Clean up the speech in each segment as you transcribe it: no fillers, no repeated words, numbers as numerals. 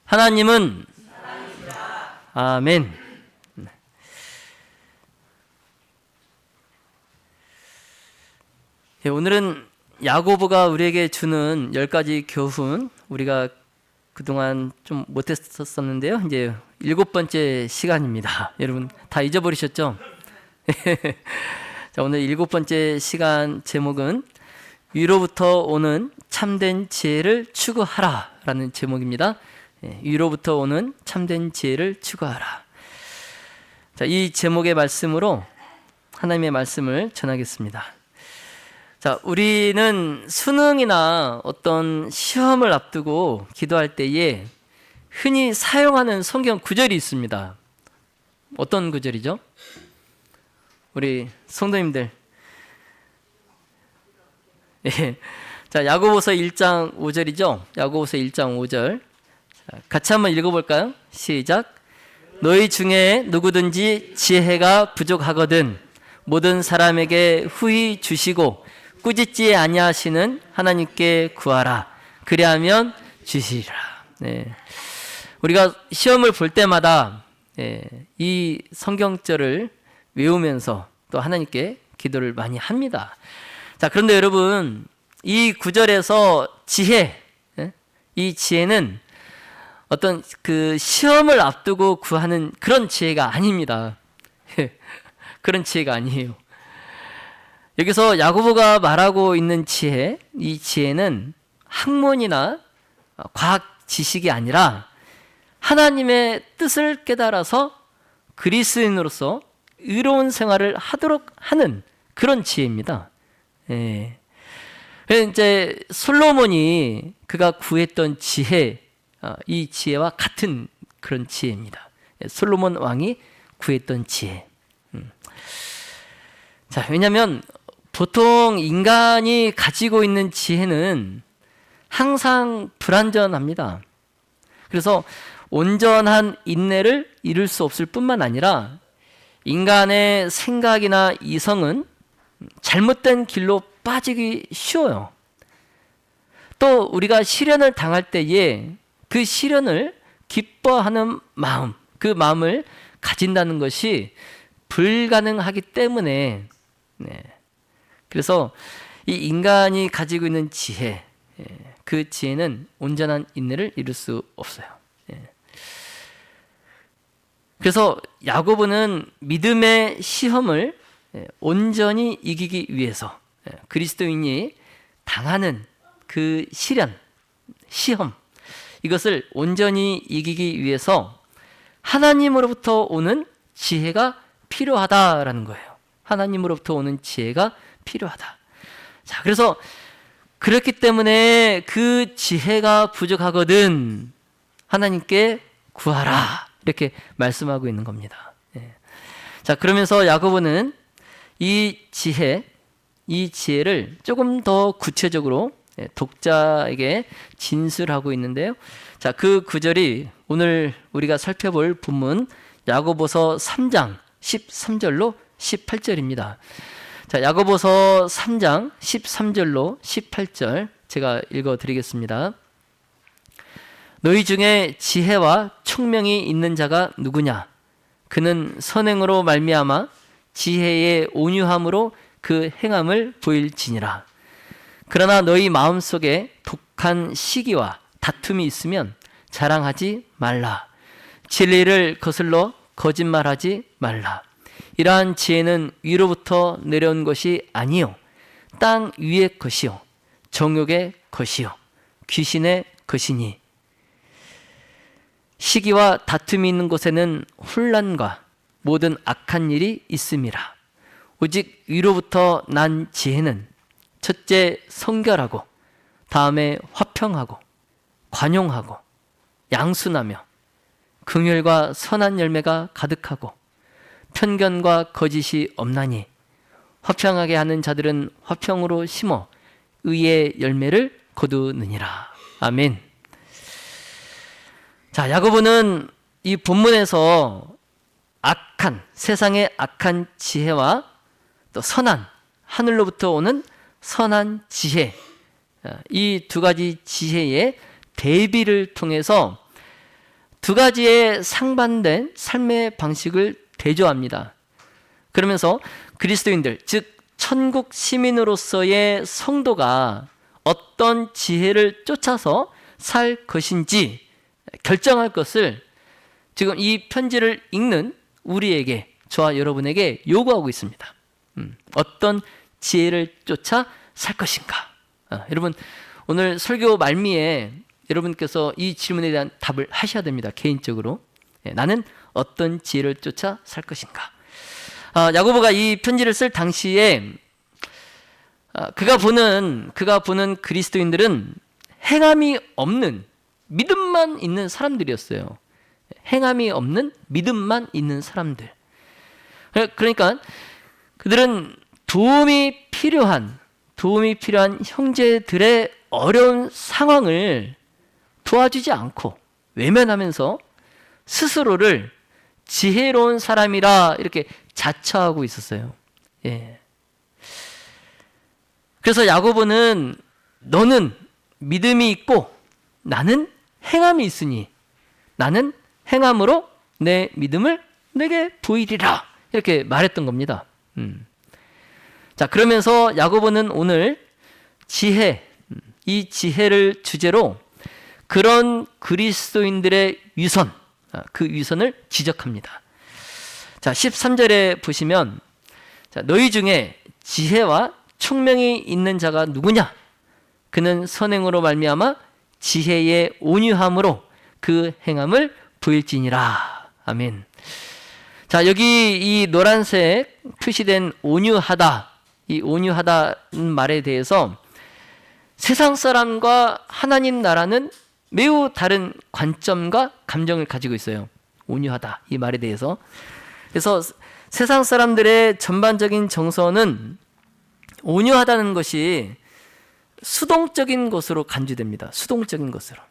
하나님은 아멘. 오늘은 야고보가 우리에게 주는 10가지 교훈, 우리가 그동안 좀 못했었는데요. 이제 7번째 시간입니다. 여러분 다 잊어버리셨죠? 자, 오늘 7번째 시간 제목은 위로부터 오는 참된 지혜를 추구하라 라는 제목입니다. 위로부터 오는 참된 지혜를 추구하라. 자, 이 제목의 말씀으로 하나님의 말씀을 전하겠습니다. 자, 우리는 수능이나 어떤 시험을 앞두고 기도할 때에 흔히 사용하는 성경 구절이 있습니다. 어떤 구절이죠? 우리 성도님들. 자, 야고보서 1장 5절이죠? 야고보서 1장 5절. 자, 같이 한번 읽어볼까요? 시작. 너희 중에 누구든지 지혜가 부족하거든 모든 사람에게 후히 주시고 꾸짖지 아니하시는 하나님께 구하라. 그리하면 주시리라. 우리가 시험을 볼 때마다 이 성경절을 외우면서 또 하나님께 기도를 많이 합니다. 자, 그런데 여러분, 이 구절에서 지혜, 이 지혜는 어떤 그 시험을 앞두고 구하는 그런 지혜가 아닙니다. 그런 지혜가 아니에요. 여기서 야고보가 말하고 있는 지혜, 이 지혜는 학문이나 과학 지식이 아니라 하나님의 뜻을 깨달아서 그리스도인으로서 의로운 생활을 하도록 하는 그런 지혜입니다. 이제 솔로몬이 그가 구했던 지혜, 이 지혜와 같은 그런 지혜입니다. 솔로몬 왕이 구했던 지혜. 자, 왜냐하면 보통 인간이 가지고 있는 지혜는 항상 불완전합니다. 그래서 온전한 인내를 이룰 수 없을 뿐만 아니라 인간의 생각이나 이성은 잘못된 길로 빠지기 쉬워요. 또 우리가 시련을 당할 때에 그 시련을 기뻐하는 마음, 그 마음을 가진다는 것이 불가능하기 때문에 그래서 이 인간이 가지고 있는 지혜, 그 지혜는 온전한 인내를 이룰 수 없어요. 그래서 야고보는 믿음의 시험을 온전히 이기기 위해서 그리스도인이 당하는 그 시험, 이것을 온전히 이기기 위해서 하나님으로부터 오는 지혜가 필요하다라는 거예요. 하나님으로부터 오는 지혜가 필요하다. 자, 그래서 그렇기 때문에 그 지혜가 부족하거든 하나님께 구하라 이렇게 말씀하고 있는 겁니다. 자, 그러면서 야고보는 이 지혜를 조금 더 구체적으로 독자에게 진술하고 있는데요. 자, 그 구절이 오늘 우리가 살펴볼 본문 야고보서 3장 13절로 18절입니다. 자, 야고보서 3장 13절로 18절 제가 읽어드리겠습니다. 너희 중에 지혜와 총명이 있는 자가 누구냐? 그는 선행으로 말미암아 지혜의 온유함으로 그 행함을 보일지니라. 그러나 너희 마음속에 독한 시기와 다툼이 있으면 자랑하지 말라. 진리를 거슬러 거짓말하지 말라. 이러한 지혜는 위로부터 내려온 것이 아니요 땅 위의 것이요 정욕의 것이요 귀신의 것이니 시기와 다툼이 있는 곳에는 혼란과 모든 악한 일이 있음이라. 오직 위로부터 난 지혜는 첫째 성결하고 다음에 화평하고 관용하고 양순하며 긍휼과 선한 열매가 가득하고 편견과 거짓이 없나니 화평하게 하는 자들은 화평으로 심어 의의 열매를 거두느니라. 아멘. 자, 야고보는 이 본문에서 세상의 악한 지혜와 또 선한 하늘로부터 오는 선한 지혜, 이 두 가지 지혜의 대비를 통해서 두 가지의 상반된 삶의 방식을 대조합니다. 그러면서 그리스도인들, 즉 천국 시민으로서의 성도가 어떤 지혜를 쫓아서 살 것인지 결정할 것을 지금 이 편지를 읽는 우리에게, 저와 여러분에게 요구하고 있습니다. 어떤 지혜를 쫓아 살 것인가? 여러분, 오늘 설교 말미에 여러분께서 이 질문에 대한 답을 하셔야 됩니다. 개인적으로. 나는 어떤 지혜를 쫓아 살 것인가? 야고보가 이 편지를 쓸 당시에 그가 보는 그리스도인들은 행함이 없는 믿음만 있는 사람들이었어요. 행함이 없는 믿음만 있는 사람들. 그러니까 그들은 도움이 필요한 형제들의 어려운 상황을 도와주지 않고 외면하면서 스스로를 지혜로운 사람이라 이렇게 자처하고 있었어요. 예. 그래서 야고보는 너는 믿음이 있고 나는 행함이 있으니 나는 행함으로 내 믿음을 내게 보이리라 이렇게 말했던 겁니다. 자, 그러면서 야고보는 오늘 이 지혜를 주제로 그런 그리스도인들의 위선, 그 위선을 지적합니다. 자, 13절에 보시면 너희 중에 지혜와 총명이 있는 자가 누구냐? 그는 선행으로 말미암아 지혜의 온유함으로 그 행함을 보일지니라. 아멘. 자, 여기 이 노란색 표시된 온유하다, 이 온유하다는 말에 대해서 세상 사람과 하나님 나라는 매우 다른 관점과 감정을 가지고 있어요. 온유하다, 이 말에 대해서. 그래서 세상 사람들의 전반적인 정서는 온유하다는 것이 수동적인 것으로 간주됩니다. 수동적인 것으로.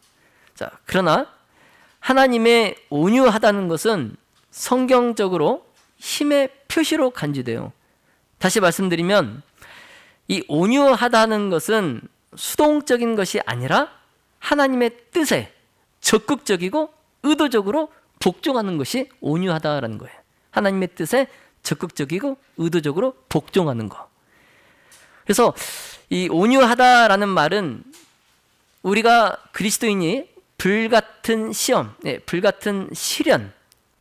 자, 그러나 하나님의 온유하다는 것은 성경적으로 힘의 표시로 간주돼요. 다시 말씀드리면 이 온유하다는 것은 수동적인 것이 아니라 하나님의 뜻에 적극적이고 의도적으로 복종하는 것이 온유하다라는 거예요. 하나님의 뜻에 적극적이고 의도적으로 복종하는 거. 그래서 이 온유하다라는 말은 우리가 그리스도인이 불같은 시험, 불같은 시련,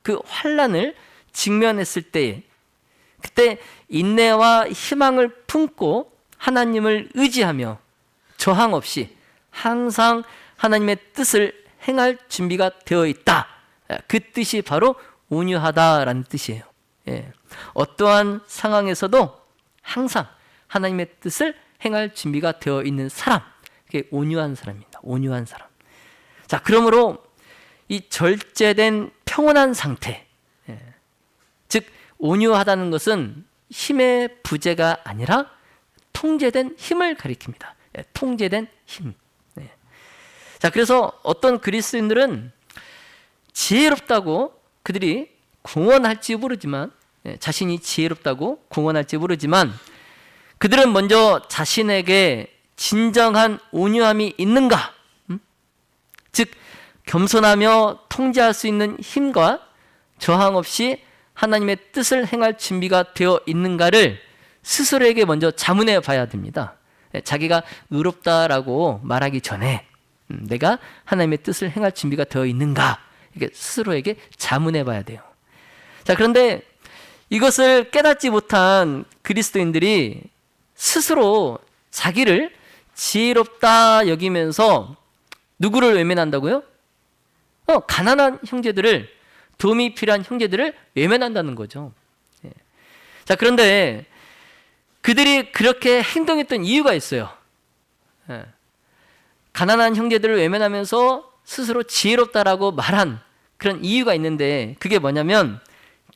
그 환난을 직면했을 때 그때 인내와 희망을 품고 하나님을 의지하며 저항 없이 항상 하나님의 뜻을 행할 준비가 되어 있다. 그 뜻이 바로 온유하다라는 뜻이에요. 어떠한 상황에서도 항상 하나님의 뜻을 행할 준비가 되어 있는 사람, 그게 온유한 사람입니다. 온유한 사람. 자, 그러므로 이 절제된 평온한 상태, 즉 온유하다는 것은 힘의 부재가 아니라 통제된 힘을 가리킵니다. 통제된 힘. 자, 그래서 어떤 그리스도인들은 지혜롭다고 그들이 공언할지 모르지만, 자신이 지혜롭다고 공언할지 모르지만 그들은 먼저 자신에게 진정한 온유함이 있는가? 즉 겸손하며 통제할 수 있는 힘과 저항 없이 하나님의 뜻을 행할 준비가 되어 있는가를 스스로에게 먼저 자문해 봐야 됩니다. 자기가 의롭다라고 말하기 전에 내가 하나님의 뜻을 행할 준비가 되어 있는가, 이게 스스로에게 자문해 봐야 돼요. 자, 그런데 이것을 깨닫지 못한 그리스도인들이 스스로 자기를 지혜롭다 여기면서 누구를 외면한다고요? 가난한 형제들을, 도움이 필요한 형제들을 외면한다는 거죠. 자, 그런데 그들이 그렇게 행동했던 이유가 있어요. 가난한 형제들을 외면하면서 스스로 지혜롭다라고 말한 그런 이유가 있는데 그게 뭐냐면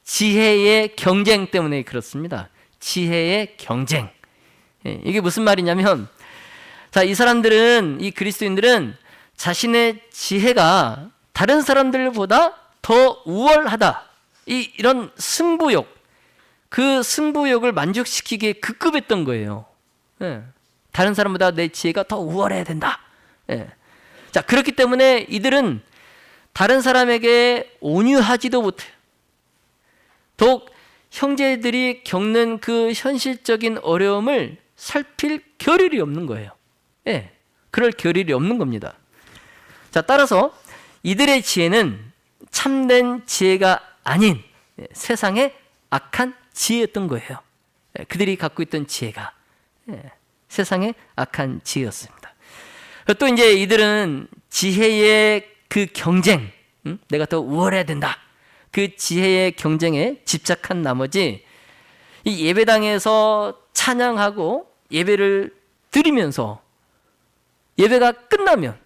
지혜의 경쟁 때문에 그렇습니다. 지혜의 경쟁. 이게 무슨 말이냐면, 자, 이 사람들은, 이 그리스도인들은 자신의 지혜가 다른 사람들보다 더 우월하다, 이런 승부욕, 그 승부욕을 만족시키기에 급급했던 거예요. 다른 사람보다 내 지혜가 더 우월해야 된다. 자, 그렇기 때문에 이들은 다른 사람에게 온유하지도 못해요. 더욱 형제들이 겪는 그 현실적인 어려움을 살필 겨를이 없는 거예요. 예, 그럴 겨를이 없는 겁니다. 자, 따라서 이들의 지혜는 참된 지혜가 아닌 세상의 악한 지혜였던 거예요. 그들이 갖고 있던 지혜가 세상의 악한 지혜였습니다. 또 이제 이들은 지혜의 그 경쟁, 내가 더 우월해야 된다, 그 지혜의 경쟁에 집착한 나머지 이 예배당에서 찬양하고 예배를 드리면서 예배가 끝나면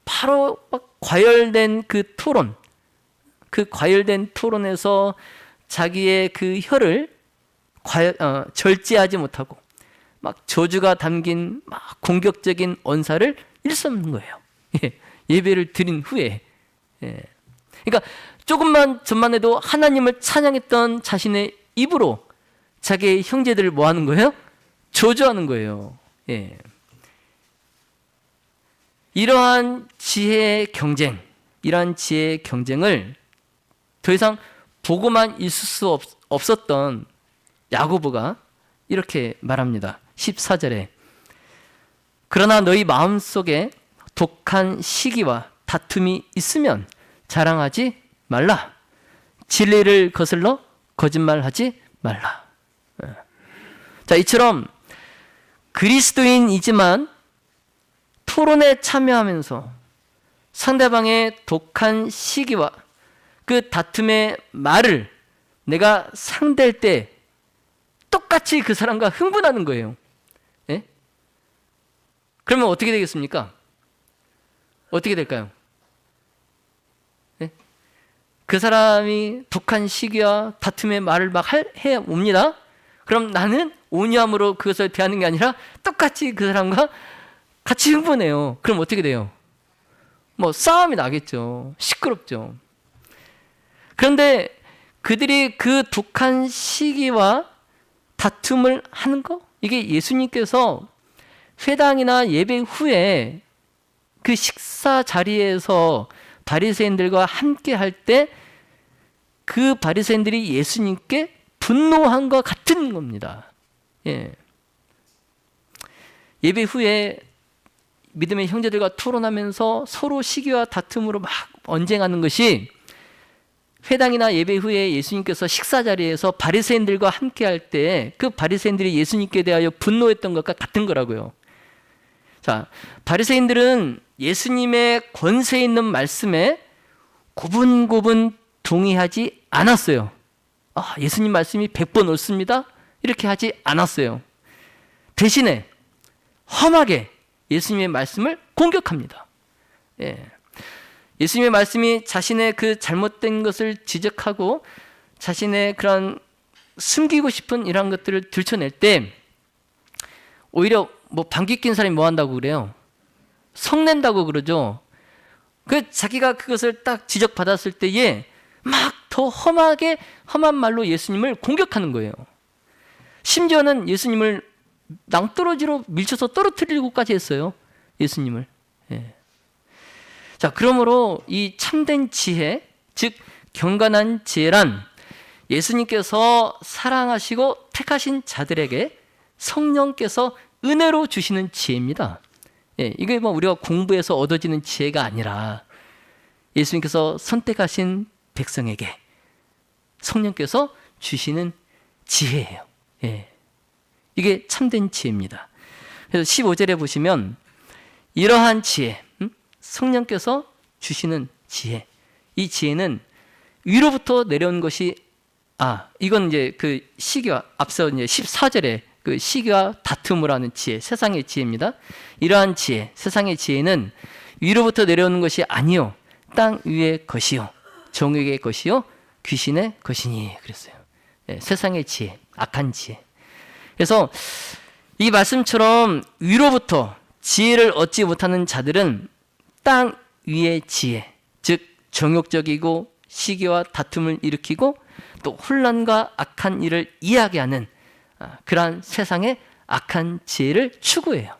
바로 막 과열된 그 토론, 그 과열된 토론에서 자기의 그 혀를 절제하지 못하고 막 저주가 담긴 막 공격적인 언사를 일삼는 거예요. 예배를 드린 후에. 그러니까 조금만 전만 해도 하나님을 찬양했던 자신의 입으로 자기의 형제들을 뭐 하는 거예요? 저주하는 거예요. 이러한 지혜의 경쟁, 이러한 지혜의 경쟁을 더 이상 보고만 있을 수 없었던 야고보가 이렇게 말합니다. 14절에 그러나 너희 마음속에 독한 시기와 다툼이 있으면 자랑하지 말라. 진리를 거슬러 거짓말하지 말라. 자, 이처럼 그리스도인이지만 토론에 참여하면서 상대방의 독한 시기와 그 다툼의 말을 내가 상대할 때 똑같이 그 사람과 흥분하는 거예요. 예? 그러면 어떻게 되겠습니까? 어떻게 될까요? 예? 그 사람이 독한 시기와 다툼의 말을 막 해 옵니다. 그럼 나는 온유함으로 그것을 대하는 게 아니라 똑같이 그 사람과 같이 흥분해요. 그럼 어떻게 돼요? 뭐 싸움이 나겠죠. 시끄럽죠. 그런데 그들이 그 독한 시기와 다툼을 하는 거, 이게 예수님께서 회당이나 예배 후에 그 식사 자리에서 바리새인들과 함께 할 때 그 바리새인들이 예수님께 분노한 것 같은 겁니다. 예배 후에 믿음의 형제들과 토론하면서 서로 시기와 다툼으로 막 언쟁하는 것이 회당이나 예배 후에 예수님께서 식사 자리에서 바리새인들과 함께 할 때 그 바리새인들이 예수님께 대하여 분노했던 것과 같은 거라고요. 자, 바리새인들은 예수님의 권세 있는 말씀에 고분고분 동의하지 않았어요. 예수님 말씀이 100번 옳습니다. 이렇게 하지 않았어요. 대신에 험하게 예수님의 말씀을 공격합니다. 예수님의 말씀이 자신의 그 잘못된 것을 지적하고 자신의 그런 숨기고 싶은 이런 것들을 들춰낼 때 오히려 뭐 방귀 낀 사람이 뭐 한다고 그래요? 성낸다고 그러죠. 그 자기가 그것을 딱 지적받았을 때에 막 더 험한 말로 예수님을 공격하는 거예요. 심지어는 예수님을 낭떠러지로 밀쳐서 떨어뜨리고까지 했어요. 예수님을. 자, 그러므로 이 참된 지혜, 즉 경건한 지혜란 예수님께서 사랑하시고 택하신 자들에게 성령께서 은혜로 주시는 지혜입니다. 이게 뭐 우리가 공부해서 얻어지는 지혜가 아니라 예수님께서 선택하신 백성에게 성령께서 주시는 지혜예요. 이게 참된 지혜입니다. 그래서 15절에 보시면 이러한 지혜, 성령께서 주시는 지혜, 이 지혜는 위로부터 내려온 것이 이건 이제 그 시기와 앞서 이제 14절에 그 시기와 다툼을 하는 지혜, 세상의 지혜입니다. 이러한 지혜, 세상의 지혜는 위로부터 내려오는 것이 아니요 땅 위의 것이요 정욕의 것이요 귀신의 것이니 그랬어요. 세상의 지혜, 악한 지혜. 그래서 이 말씀처럼 위로부터 지혜를 얻지 못하는 자들은 땅 위의 지혜, 즉 정욕적이고 시기와 다툼을 일으키고 또 혼란과 악한 일을 이야기하는 그러한 세상의 악한 지혜를 추구해요.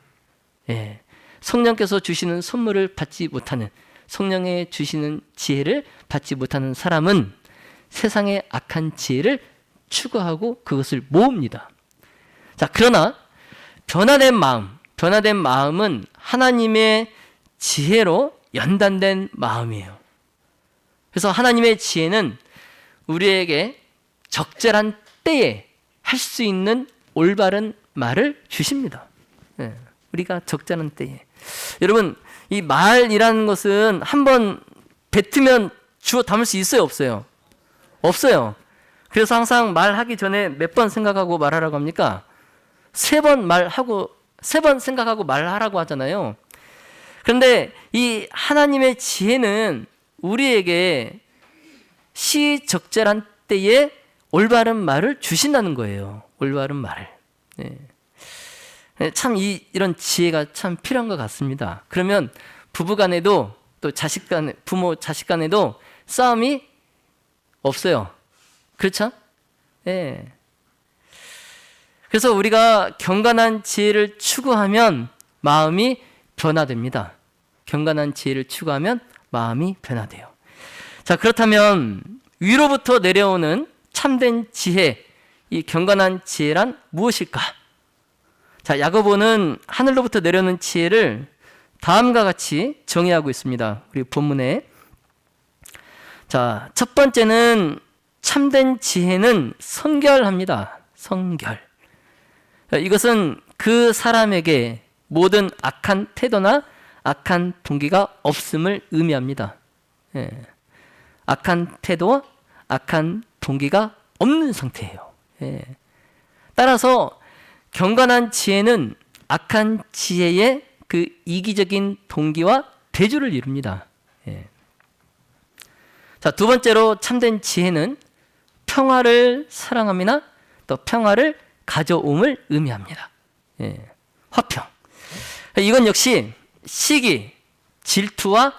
성령께서 주시는 선물을 받지 못하는, 성령의 주시는 지혜를 받지 못하는 사람은 세상의 악한 지혜를 추구하고 그것을 모읍니다. 자, 그러나 변화된 마음은 하나님의 지혜로 연단된 마음이에요. 그래서 하나님의 지혜는 우리에게 적절한 때에 할 수 있는 올바른 말을 주십니다. 네, 우리가 적절한 때에. 여러분, 이 말이라는 것은 한번 뱉으면 주워 담을 수 있어요, 없어요? 없어요. 그래서 항상 말하기 전에 몇 번 생각하고 말하라고 합니까? 3번 생각하고 말하라고 하잖아요. 그런데 이 하나님의 지혜는 우리에게 시적절한 때에 올바른 말을 주신다는 거예요. 올바른 말을. 참 이런 지혜가 참 필요한 것 같습니다. 그러면 부부 간에도 또 부모 자식 간에도 싸움이 없어요. 그렇죠? 네. 그래서 우리가 경건한 지혜를 추구하면 마음이 변화됩니다. 경건한 지혜를 추구하면 마음이 변화돼요. 자, 그렇다면 위로부터 내려오는 참된 지혜, 이 경건한 지혜란 무엇일까? 자, 야고보는 하늘로부터 내려오는 지혜를 다음과 같이 정의하고 있습니다. 우리 본문에. 자, 첫 번째는 참된 지혜는 성결합니다. 성결. 이것은 그 사람에게 모든 악한 태도나 악한 동기가 없음을 의미합니다. 예. 악한 태도와 악한 동기가 없는 상태예요. 예. 따라서 경건한 지혜는 악한 지혜의 그 이기적인 동기와 대조를 이룹니다. 예. 자, 두 번째로 참된 지혜는 평화를 사랑함이나 또 평화를 가져옴을 의미합니다. 예. 화평. 이건 역시 시기, 질투와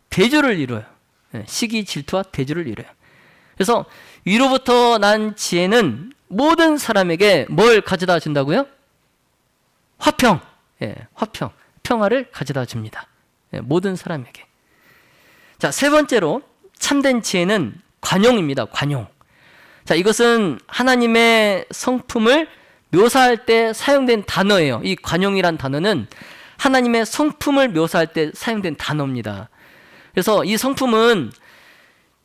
대조를 이루어요. 예. 시기, 질투와 대조를 이루어요. 그래서 위로부터 난 지혜는 모든 사람에게 뭘 가져다 준다고요? 화평. 예. 화평. 평화를 가져다 줍니다. 예. 모든 사람에게. 자, 세 번째로 참된 지혜는 관용입니다. 관용. 자, 이것은 하나님의 성품을 묘사할 때 사용된 단어예요. 이 관용이란 단어는 하나님의 성품을 묘사할 때 사용된 단어입니다. 그래서 이 성품은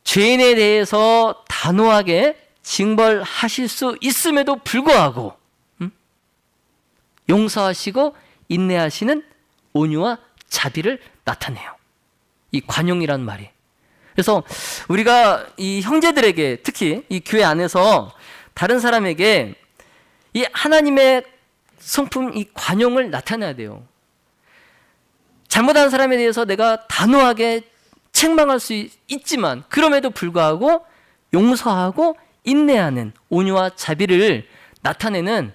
죄인에 대해서 단호하게 징벌하실 수 있음에도 불구하고 용서하시고 인내하시는 온유와 자비를 나타내요. 이 관용이란 말이. 그래서 우리가 이 형제들에게, 특히 이 교회 안에서 다른 사람에게 이 하나님의 성품, 이 관용을 나타내야 돼요. 잘못한 사람에 대해서 내가 단호하게 책망할 수 있지만 그럼에도 불구하고 용서하고 인내하는 온유와 자비를 나타내는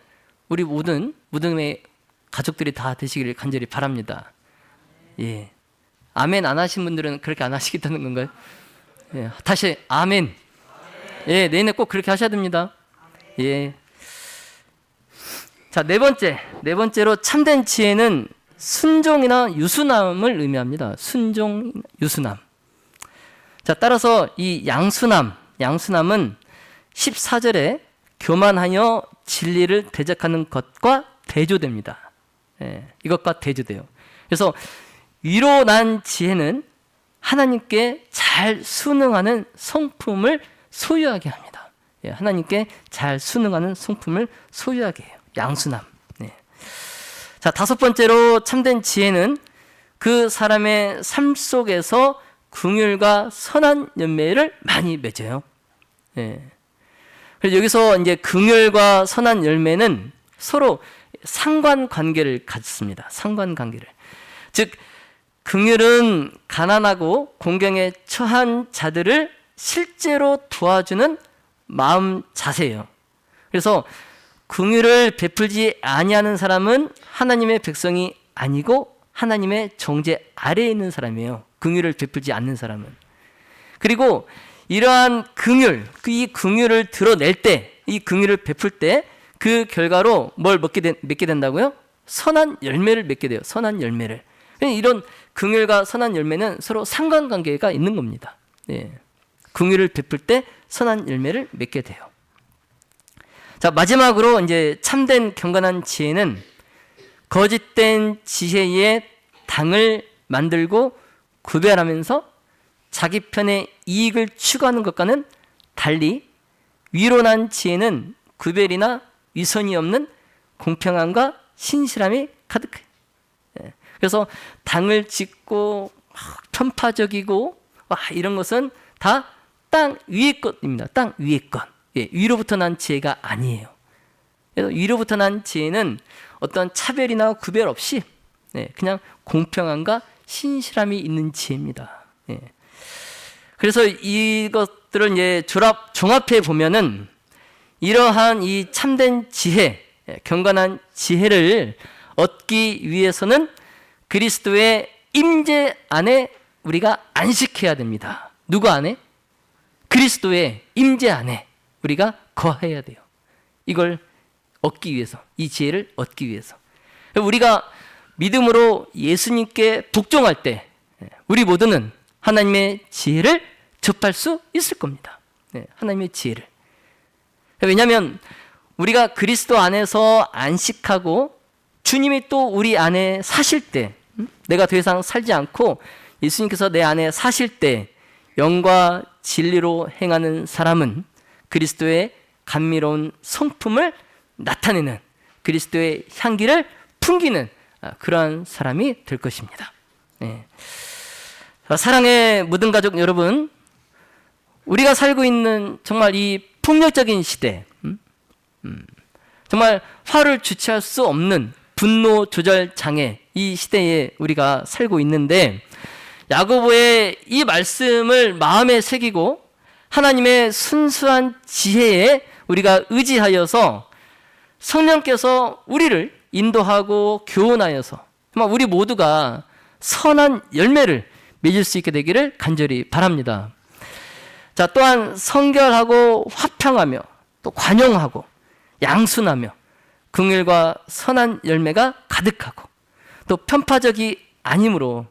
우리 모든 무덤의 가족들이 다 되시기를 간절히 바랍니다. 예. 아멘 안 하신 분들은 그렇게 안 하시겠다는 건가요? 예. 다시 아멘. 예, 내년에 꼭 그렇게 하셔야 됩니다. 예. 자, 네 번째로 참된 지혜는 순종이나 유순함을 의미합니다. 순종, 유순함. 자, 따라서 이 양순함은 14절에 교만하여 진리를 대적하는 것과 대조됩니다. 예, 이것과 대조돼요. 그래서 위로 난 지혜는 하나님께 잘 순응하는 성품을 소유하게 합니다. 예, 하나님께 잘 순응하는 성품을 소유하게 해요. 양순함. 예. 자, 다섯 번째로 참된 지혜는 그 사람의 삶 속에서 긍휼과 선한 열매를 많이 맺어요. 예. 그래서 여기서 이제 긍휼과 선한 열매는 서로 상관관계를 갖습니다. 상관관계를. 즉, 긍휼은 가난하고 공경에 처한 자들을 실제로 도와주는 마음 자세예요. 그래서 긍휼을 베풀지 아니하는 사람은 하나님의 백성이 아니고 하나님의 정죄 아래에 있는 사람이에요. 긍휼을 베풀지 않는 사람은. 그리고 이러한 긍휼, 이 긍휼을 드러낼 때, 이 긍휼을 베풀 때 그 결과로 뭘 맺게 된다고요? 선한 열매를 맺게 돼요. 선한 열매를. 이런 긍휼과 선한 열매는 서로 상관관계가 있는 겁니다. 예. 긍휼을 베풀 때 선한 열매를 맺게 돼요. 자, 마지막으로 이제 참된 경건한 지혜는 거짓된 지혜의 당을 만들고 구별하면서 자기 편의 이익을 추구하는 것과는 달리 위로난 지혜는 구별이나 위선이 없는 공평함과 신실함이 가득해요. 그래서 당을 짓고 편파적이고 이런 것은 다 땅 위의 것입니다. 땅 위의 것. 위로부터 난 지혜가 아니에요. 그래서 위로부터 난 지혜는 어떤 차별이나 구별 없이 그냥 공평함과 신실함이 있는 지혜입니다. 그래서 이것들을 이제 종합해 보면은 이러한 이 참된 지혜, 경건한 지혜를 얻기 위해서는 그리스도의 임재 안에 우리가 안식해야 됩니다. 누구 안에? 그리스도의 임재 안에 우리가 거해야 돼요. 이걸 얻기 위해서, 이 지혜를 얻기 위해서. 우리가 믿음으로 예수님께 복종할 때 우리 모두는 하나님의 지혜를 접할 수 있을 겁니다. 하나님의 지혜를. 왜냐하면 우리가 그리스도 안에서 안식하고 주님이 또 우리 안에 사실 때, 내가 더 이상 살지 않고 예수님께서 내 안에 사실 때 영과 진리로 행하는 사람은 그리스도의 감미로운 성품을 나타내는, 그리스도의 향기를 풍기는 그러한 사람이 될 것입니다. 사랑의 모든 가족 여러분, 우리가 살고 있는 정말 이 폭력적인 시대, 정말 화를 주체할 수 없는 분노 조절 장애, 이 시대에 우리가 살고 있는데 야고보의 이 말씀을 마음에 새기고 하나님의 순수한 지혜에 우리가 의지하여서 성령께서 우리를 인도하고 교훈하여서 정말 우리 모두가 선한 열매를 맺을 수 있게 되기를 간절히 바랍니다. 자, 또한 성결하고 화평하며 또 관용하고 양순하며 긍휼과 선한 열매가 가득하고 또 편파적이 아니므로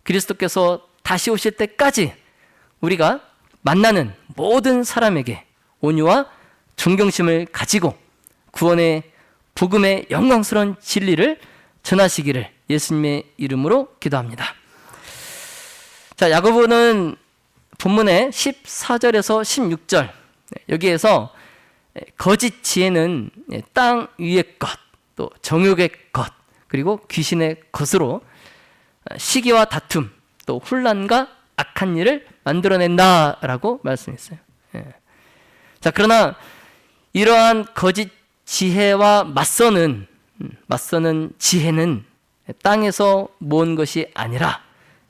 그리스도께서 다시 오실 때까지 우리가 만나는 모든 사람에게 온유와 존경심을 가지고 구원의 복음의 영광스러운 진리를 전하시기를 예수님의 이름으로 기도합니다. 자, 야고보는 본문의 14절에서 16절 여기에서 거짓 지혜는 땅 위의 것, 또 정욕의 것, 그리고 귀신의 것으로 시기와 다툼, 또 혼란과 악한 일을 만들어낸다라고 말씀했어요. 자, 그러나 이러한 거짓 지혜와 맞서는 지혜는 땅에서 모은 것이 아니라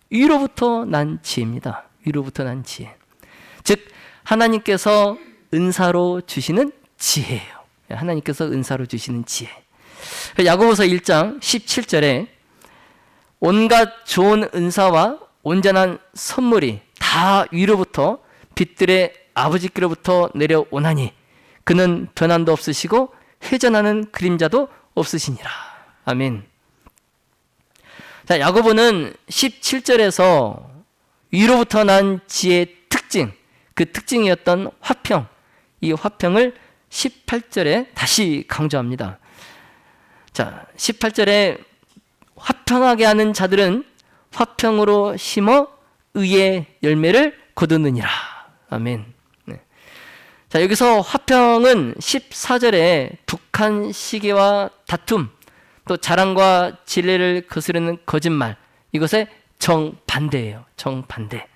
위로부터 난 지혜입니다. 위로부터 난 지혜. 즉 하나님께서 은사로 주시는 지혜예요. 하나님께서 은사로 주시는 지혜. 야고보서 1장 17절에 온갖 좋은 은사와 온전한 선물이 다 위로부터 빛들의 아버지께로부터 내려오나니 그는 변함도 없으시고 회전하는 그림자도 없으시니라. 아멘. 자, 야고보는 17절에서 위로부터 난 지혜의 특징, 그 특징이었던 화평, 이 화평을 18절에 다시 강조합니다. 자, 18절에 화평하게 하는 자들은 화평으로 심어 의의 열매를 거두느니라. 아멘. 자, 여기서 화평은 14절에 북한 시기와 다툼, 또 자랑과 진리를 거스르는 거짓말, 이것의 정반대예요. 정반대.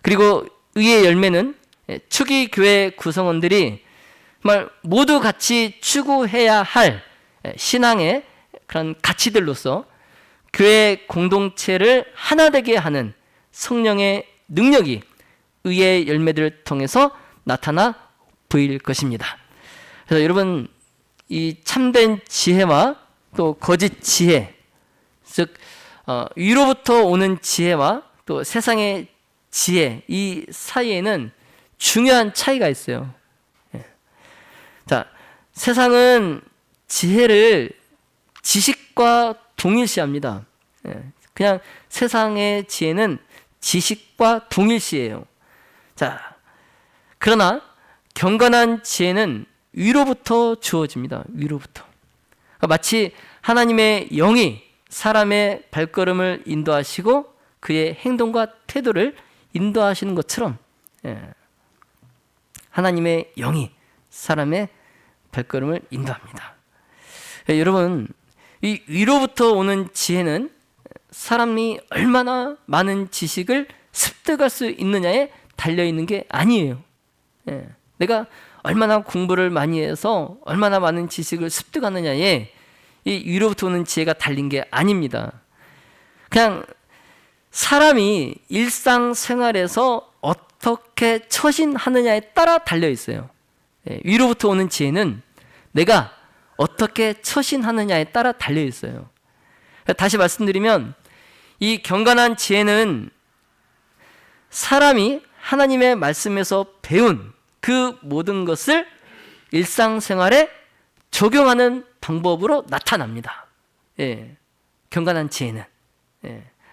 그리고 의의 열매는 초기 교회 구성원들이 정말 모두 같이 추구해야 할 신앙의 그런 가치들로서 교회 공동체를 하나 되게 하는 성령의 능력이 의의 열매들을 통해서 나타나 보일 것입니다. 그래서 여러분, 이 참된 지혜와 또 거짓 지혜, 즉 위로부터 오는 지혜와 또 세상의 지혜, 이 사이에는 중요한 차이가 있어요. 자, 세상은 지혜를 지식과 동일시합니다. 그냥 세상의 지혜는 지식과 동일시해요. 자, 그러나 경건한 지혜는 위로부터 주어집니다. 위로부터. 마치 하나님의 영이 사람의 발걸음을 인도하시고 그의 행동과 태도를 인도하시는 것처럼 하나님의 영이 사람의 발걸음을 인도합니다. 여러분, 이 위로부터 오는 지혜는 사람이 얼마나 많은 지식을 습득할 수 있느냐에 달려있는 게 아니에요. 내가 얼마나 공부를 많이 해서 얼마나 많은 지식을 습득하느냐에 이 위로부터 오는 지혜가 달린 게 아닙니다. 그냥 사람이 일상생활에서 어떻게 처신하느냐에 따라 달려있어요. 위로부터 오는 지혜는 내가 어떻게 처신하느냐에 따라 달려있어요. 다시 말씀드리면 이 경건한 지혜는 사람이 하나님의 말씀에서 배운 그 모든 것을 일상생활에 적용하는 방법으로 나타납니다. 경건한 지혜는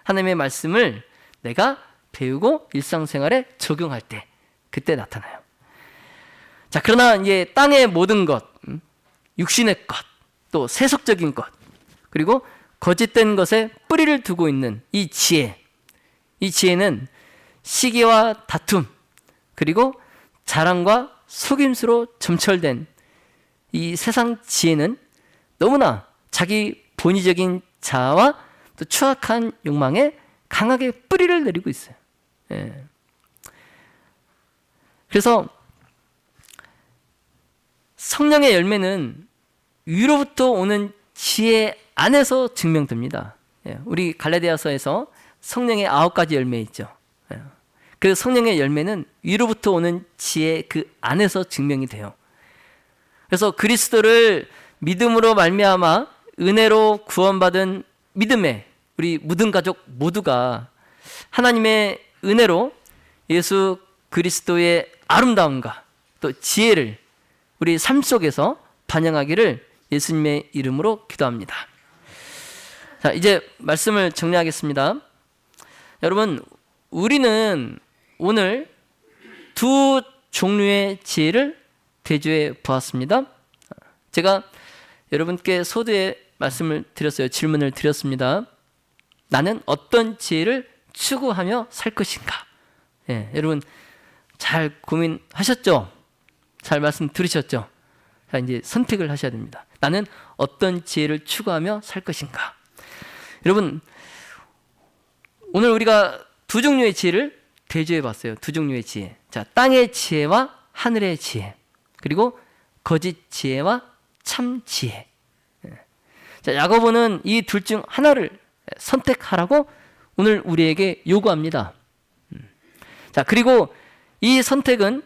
하나님의 말씀을 내가 배우고 일상생활에 적용할 때 그때 나타나요. 자, 그러나 이제 땅의 모든 것, 육신의 것, 또 세속적인 것, 그리고 거짓된 것에 뿌리를 두고 있는 이 지혜는 시기와 다툼, 그리고 자랑과 속임수로 점철된 이 세상 지혜는 너무나 자기 본의적인 자아와 또 추악한 욕망에 강하게 뿌리를 내리고 있어요. 그래서 성령의 열매는 위로부터 오는 지혜 안에서 증명됩니다. 우리 갈라디아서에서 성령의 9가지 열매 있죠. 그 성령의 열매는 위로부터 오는 지혜 그 안에서 증명이 돼요. 그래서 그리스도를 믿음으로 말미암아 은혜로 구원받은 믿음의 우리 모든 가족 모두가 하나님의 은혜로 예수 그리스도의 아름다움과 또 지혜를 우리 삶 속에서 반영하기를 예수님의 이름으로 기도합니다. 자, 이제 말씀을 정리하겠습니다. 여러분, 우리는 오늘 두 종류의 지혜를 대조해 보았습니다. 제가 여러분께 서두에 말씀을 드렸어요. 질문을 드렸습니다. 나는 어떤 지혜를 추구하며 살 것인가? 여러분 잘 고민하셨죠? 잘 말씀 들으셨죠? 자, 이제 선택을 하셔야 됩니다. 나는 어떤 지혜를 추구하며 살 것인가? 여러분, 오늘 우리가 두 종류의 지혜를 대조해 봤어요. 두 종류의 지혜. 자, 땅의 지혜와 하늘의 지혜, 그리고 거짓 지혜와 참 지혜. 자, 야고보는 이 둘 중 하나를 선택하라고 오늘 우리에게 요구합니다. 자, 그리고 이 선택은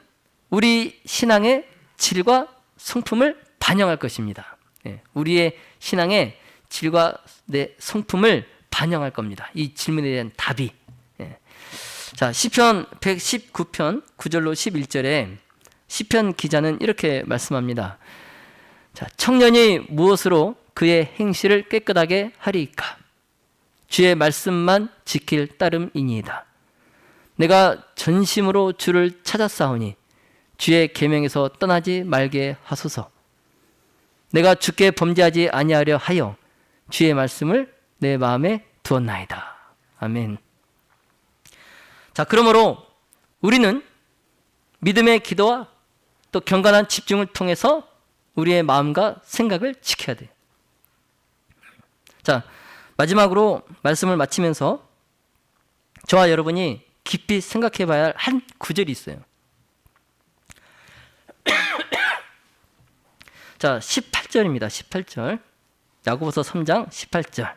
우리 신앙의 질과 성품을 반영할 것입니다. 우리의 신앙의 질과 내 성품을 반영할 겁니다. 이 질문에 대한 답이. 자, 시편 119편 9절로 11절에 시편 기자는 이렇게 말씀합니다. 자, 청년이 무엇으로 그의 행실을 깨끗하게 하리이까? 주의 말씀만 지킬 따름이니이다. 내가 전심으로 주를 찾았사오니 주의 계명에서 떠나지 말게 하소서. 내가 주께 범죄하지 아니하려 하여 주의 말씀을 내 마음에 두었나이다. 아멘. 자, 그러므로 우리는 믿음의 기도와 또 경건한 집중을 통해서 우리의 마음과 생각을 지켜야 돼요. 자, 마지막으로 말씀을 마치면서 저와 여러분이 깊이 생각해 봐야 할 한 구절이 있어요. 자, 18절입니다. 18절. 야고보서 3장 18절.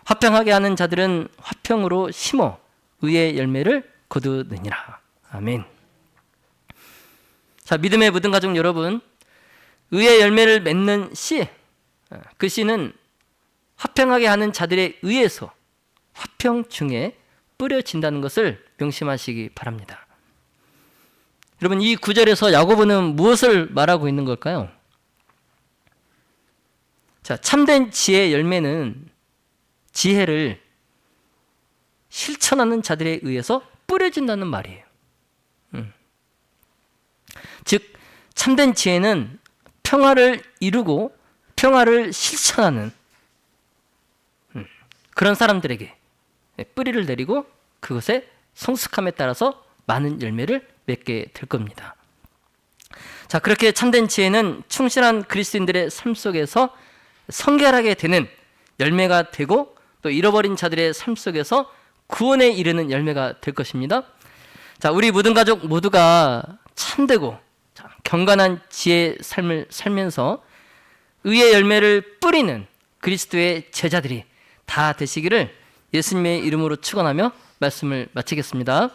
화평하게 하는 자들은 화평으로 심어 의의 열매를 거두느니라. 아멘. 자, 믿음의 모든 가족 여러분, 의의 열매를 맺는 씨, 그 씨는 화평하게 하는 자들에 의해서 화평 중에 뿌려진다는 것을 명심하시기 바랍니다. 여러분, 이 구절에서 야고보는 무엇을 말하고 있는 걸까요? 자, 참된 지혜의 열매는 지혜를 실천하는 자들에 의해서 뿌려진다는 말이에요. 즉 참된 지혜는 평화를 이루고 평화를 실천하는 그런 사람들에게 뿌리를 내리고 그것의 성숙함에 따라서 많은 열매를 맺게 될 겁니다. 자, 그렇게 참된 지혜는 충실한 그리스도인들의 삶 속에서 성결하게 되는 열매가 되고 또 잃어버린 자들의 삶 속에서 구원에 이르는 열매가 될 것입니다. 자, 우리 모든 가족 모두가 참되고 경건한 지혜의 삶을 살면서 의의 열매를 뿌리는 그리스도의 제자들이 다 되시기를 예수님의 이름으로 축원하며 말씀을 마치겠습니다.